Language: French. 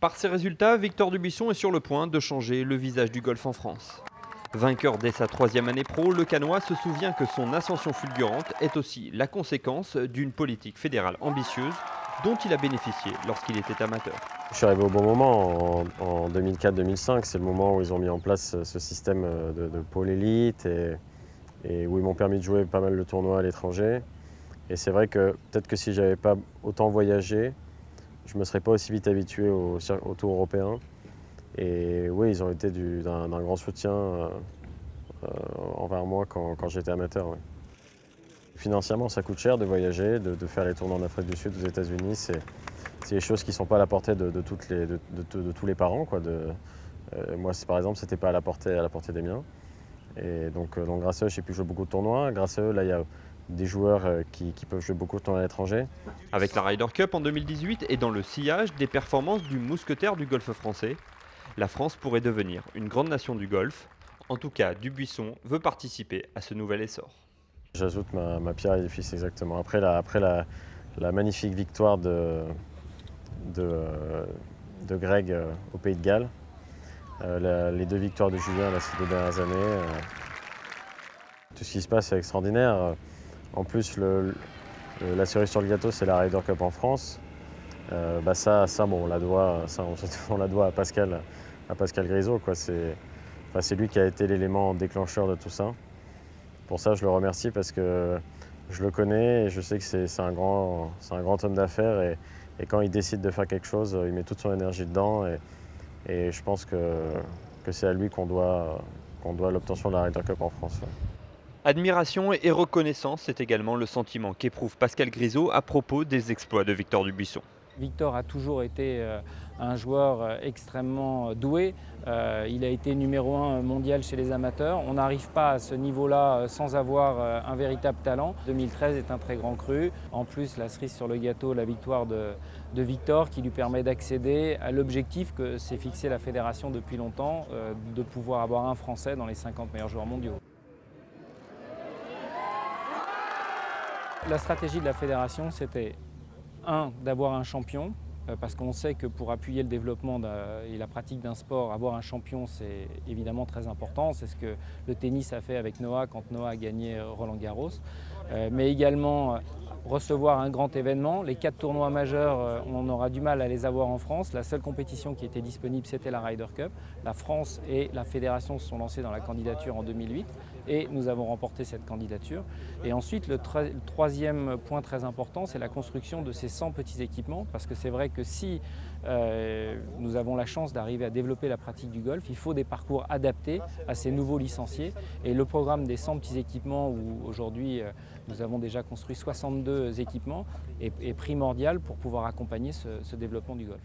Par ses résultats, Victor Dubuisson est sur le point de changer le visage du golf en France. Vainqueur dès sa 3e année pro, le Canois se souvient que son ascension fulgurante est aussi la conséquence d'une politique fédérale ambitieuse dont il a bénéficié lorsqu'il était amateur. Je suis arrivé au bon moment, en 2004-2005, c'est le moment où ils ont mis en place ce système de pôle élite et où ils m'ont permis de jouer pas mal de tournois à l'étranger. Et c'est vrai que peut-être que si j'avais pas autant voyagé, je ne me serais pas aussi vite habitué au tour européen. Et oui, ils ont été d'un grand soutien envers moi quand j'étais amateur. Ouais. Financièrement, ça coûte cher de voyager, de faire les tournois en Afrique du Sud, aux États-Unis. C'est des choses qui ne sont pas à la portée de tous les parents. Quoi. Moi, par exemple, ce n'était pas à la portée des miens. Et donc grâce à eux, j'ai pu jouer beaucoup de tournois. Grâce à eux, là, il y a des joueurs qui peuvent jouer beaucoup de tournois à l'étranger. Avec la Ryder Cup en 2018 et dans le sillage des performances du mousquetaire du golf français, la France pourrait devenir une grande nation du golf. En tout cas, Dubuisson veut participer à ce nouvel essor. J'ajoute ma pierre à l'édifice, exactement. Après la magnifique victoire de Greg au Pays de Galles, les 2 victoires de Julien là, ces 2 dernières années, tout ce qui se passe est extraordinaire. En plus, la cerise sur le gâteau, c'est la Ryder Cup en France. Ça, bon, on la doit à Pascal Grisot. C'est lui qui a été l'élément déclencheur de tout ça. Pour ça, je le remercie parce que je le connais et je sais que c'est un grand homme d'affaires et quand il décide de faire quelque chose, il met toute son énergie dedans et je pense que c'est à lui qu'on doit l'obtention de la Ryder Cup en France. Ouais. Admiration et reconnaissance, c'est également le sentiment qu'éprouve Pascal Grisot à propos des exploits de Victor Dubuisson. Victor a toujours été un joueur extrêmement doué. Il a été numéro 1 mondial chez les amateurs. On n'arrive pas à ce niveau-là sans avoir un véritable talent. 2013 est un très grand cru. En plus, la cerise sur le gâteau, la victoire de Victor qui lui permet d'accéder à l'objectif que s'est fixé la fédération depuis longtemps, de pouvoir avoir un Français dans les 50 meilleurs joueurs mondiaux. La stratégie de la fédération, c'était d'avoir un champion, parce qu'on sait que pour appuyer le développement et la pratique d'un sport, avoir un champion, c'est évidemment très important. C'est ce que le tennis a fait avec Noah quand Noah a gagné Roland-Garros. Mais également recevoir un grand événement. Les 4 tournois majeurs, on aura du mal à les avoir en France. La seule compétition qui était disponible, c'était la Ryder Cup. La France et la fédération se sont lancées dans la candidature en 2008 et nous avons remporté cette candidature. Et ensuite, le 3e point très important, c'est la construction de ces 100 petits équipements, parce que c'est vrai que si nous avons la chance d'arriver à développer la pratique du golf, il faut des parcours adaptés à ces nouveaux licenciés. Et le programme des 100 petits équipements, où aujourd'hui nous avons déjà construit 62 équipements, est primordial pour pouvoir accompagner ce développement du golf.